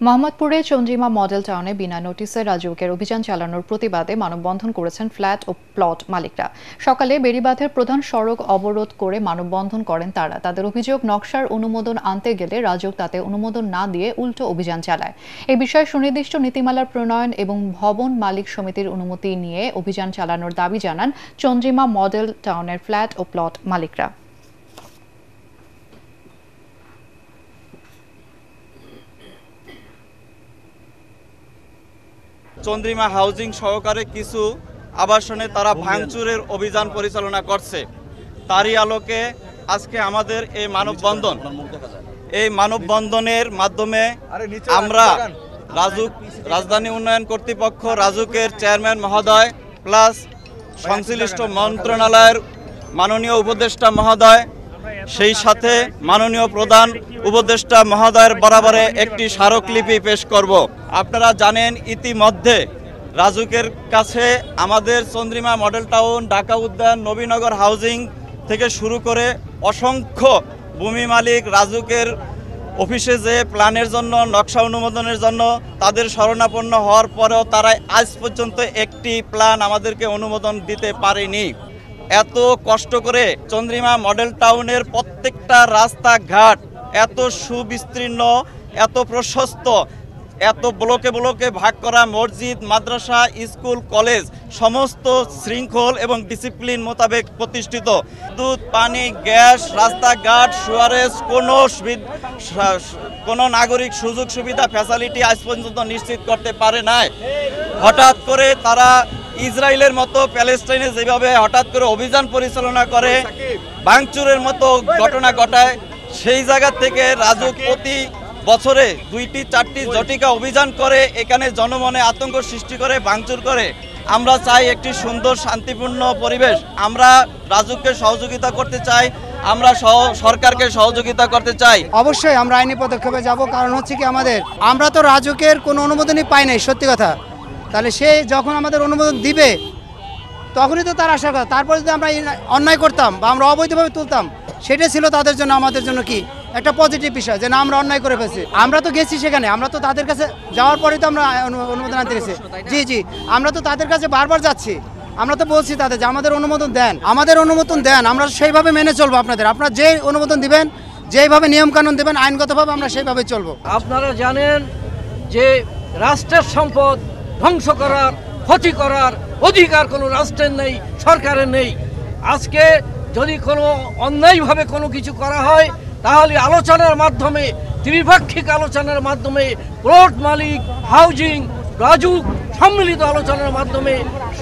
মোহাম্মদপুরে চন্দ্রিমা মডেল টাউনে বিনা নোটিসে রাজউকের অভিযান চালানোর প্রতিবাদে মানববন্ধন করেছেন ফ্ল্যাট ও প্লট মালিকরা। সকালে বেড়িবাঁধের প্রধান সড়ক অবরোধ করে মানববন্ধন করেন তারা। তাদের অভিযোগ, নকশার অনুমোদন আনতে গেলে রাজউক তাতে অনুমোদন না দিয়ে উল্টো অভিযান চালায়। এ বিষয়ে সুনির্দিষ্ট নীতিমালার প্রণয়ন এবং ভবন মালিক সমিতির অনুমতি নিয়ে অভিযান চালানোর দাবি জানান চন্দ্রিমা মডেল টাউনের ফ্ল্যাট ও প্লট মালিকরা। চন্দ্রিমা হাউজিং সহকারে কিছু আবাসনে তারা ভাঙচুরের অভিযান পরিচালনা করছে। তারই আলোকে আজকে আমাদের এই মানববন্ধনের মাধ্যমে আমরা রাজধানী উন্নয়ন কর্তৃপক্ষ, রাজউকের চেয়ারম্যান মহোদয় প্লাস সংশ্লিষ্ট মন্ত্রণালয়ের মাননীয় উপদেষ্টা মহোদয়, সেই সাথে মাননীয় প্রধান উপদেষ্টা মহোদয়ের বরাবরে একটি স্মারকলিপি পেশ করব। আপনারা জানেন ইতিমধ্যে রাজউকের কাছে আমাদের চন্দ্রিমা মডেল টাউন, ঢাকা উদ্যান, নবীনগর হাউজিং থেকে শুরু করে অসংখ্য ভূমি মালিক রাজউকের অফিসে যে প্ল্যানের জন্য, নকশা অনুমোদনের জন্য তাদের শরণাপন্ন হওয়ার পরেও তারা আজ পর্যন্ত একটি প্ল্যান আমাদেরকে অনুমোদন দিতে পারেনি। এত কষ্ট করে চন্দ্রিমা মডেল টাউনের প্রত্যেকটা রাস্তাঘাট এত সুবিস্তীর্ণ, এত প্রশস্ত, এত ব্লকে ব্লকে ভাগ করা মসজিদ, মাদ্রাসা, স্কুল, কলেজ সমস্ত শৃঙ্খল এবং ডিসিপ্লিন মোতাবেক প্রতিষ্ঠিত। দুধ, পানি, গ্যাস, রাস্তাঘাট, সুয়ারেজ কোনো নাগরিক সুযোগ সুবিধা ফ্যাসিলিটি আজ পর্যন্ত নিশ্চিত করতে পারে নাই। হঠাৎ করে তারা ইসরায়েলের মতো প্যালেস্টাইনে যেভাবে হঠাৎ করে অভিযান পরিচালনা করে, ভাঙচুরের মতো ঘটনা ঘটায়, সেই জায়গা থেকে রাজউক প্রতি বছরে 2-4টি জটিকা অভিযান করে এখানে জনমনে আতঙ্ক সৃষ্টি করে, ভাঙচুর করে। আমরা চাই একটি সুন্দর শান্তিপূর্ণ পরিবেশ। আমরা রাজউককে সহযোগিতা করতে চাই, আমরা সরকারকে সহযোগিতা করতে চাই। অবশ্যই আমরা আইনি পদক্ষেপে যাব, কারণ হচ্ছে কি আমরা তো রাজউকের কোনো অনুমোদনই পাই নাই, সত্যি কথা। তাহলে সে যখন আমাদের অনুমোদন দিবে তখনই তো তার আশার কথা। তারপরে যদি আমরা অন্যায় করতাম বা আমরা অবৈধভাবে তুলতাম, সেটা ছিল তাদের জন্য, আমাদের জন্য কি একটা পজিটিভ বিষয় যে না, আমরা অন্যায় করে ফেলছি। আমরা তো গেছি সেখানে, আমরা তো তাদের কাছে যাওয়ার পরেই তো আমরা অনুমোদন আনতে গেছি। জি, আমরা তো তাদের কাছে বারবার যাচ্ছি, আমরা তো বলছি তাদের যে আমাদের অনুমোদন দেন, আমরা সেইভাবে মেনে চলবো। আপনারা যে অনুমোদন দিবেন, যেইভাবে নিয়মকানুন দেবেন, আইনগতভাবে আমরা সেইভাবে চলবো। আপনারা জানেন যে রাষ্ট্রের সম্পদ ধ্বংস করার, ক্ষতি করার অধিকার কোনো রাষ্ট্রের নেই, সরকারের নেই। আজকে যদি কোনো অন্যায়ভাবে কোনো কিছু করা হয়, তাহলে আলোচনার মাধ্যমে, ত্রিপাক্ষিক আলোচনার মাধ্যমে, প্লট মালিক, হাউজিং, রাজউক সম্মিলিত আলোচনার মাধ্যমে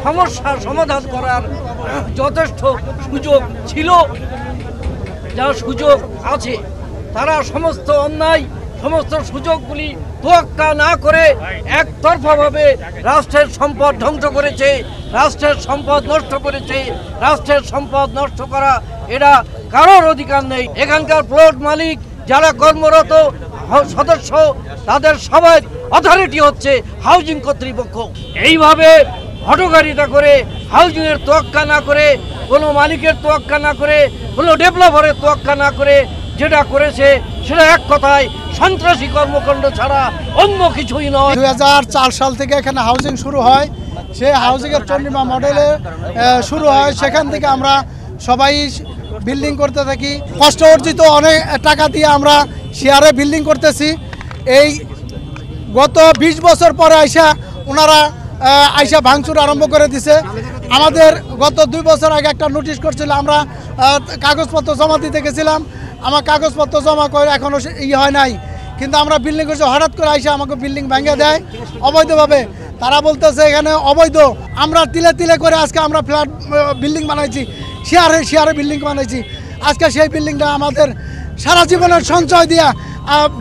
সমস্যার সমাধান করার যথেষ্ট সুযোগ ছিল, যা সুযোগ আছে। তারা সমস্ত অন্যায়, সমস্ত সুযোগগুলি তোয়াক্কা না করে একতরফাভাবে রাষ্ট্রের সম্পদ ধ্বংস করেছে, রাষ্ট্রের সম্পদ নষ্ট করেছে। রাষ্ট্রের সম্পদ নষ্ট করা এটা কারোর অধিকার নেই। এখানকার প্লট মালিক যারা কর্মরত সদস্য, তাদের সবাই অথরিটি হচ্ছে হাউজিং কর্তৃপক্ষ। এইভাবে হঠকারিতা করে, হাউজিংয়ের তোয়াক্কা না করে, কোনো মালিকের তোয়াক্কা না করে, কোনো ডেভেলপারের তোয়াক্কা না করে যেটা করেছে সেটা এক কথায় সন্ত্রাসী কর্মকাণ্ড ছাড়া অন্য কিছুই নয়। 2004 সাল থেকে এখানে হাউজিং শুরু হয়, সেই হাউজিংয়ের চন্দ্রিমা মডেলে শুরু হয়। সেখান থেকে আমরা সবাই বিল্ডিং করতে থাকি, কষ্ট অর্জিত অনেক টাকা দিয়ে আমরা শেয়ারে বিল্ডিং করতেছি। এই গত 20 বছর পরে ওনারা ভাঙচুর আরম্ভ করে দিছে। আমাদের গত 2 বছর আগে একটা নোটিশ করছিল, আমরা কাগজপত্র জমা দিতে গেছিলাম, আমার কাগজপত্র জমা করে এখনও হয় নাই, কিন্তু আমরা বিল্ডিং করছি। হঠাৎ করে আমাকে বিল্ডিং ভেঙে দেয় অবৈধভাবে। তারা বলতেছে এখানে অবৈধ। আমরা তিলে তিলে করে আজকে আমরা ফ্ল্যাট বিল্ডিং বানাইছি, শেয়ারে বিল্ডিং বানাইছি। আজকে সেই বিল্ডিংটা আমাদের সারা জীবনের সঞ্চয় দিয়া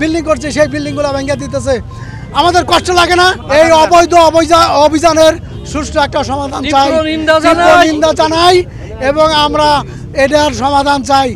বিল্ডিং করছে, সেই বিল্ডিংগুলো ভেঙে দিতেছে। আমাদের কষ্ট লাগে না? এই অবৈধ অভিযানের সুষ্ঠু একটা সমাধান চাই, নিন্দা জানাই এবং আমরা এটার সমাধান চাই।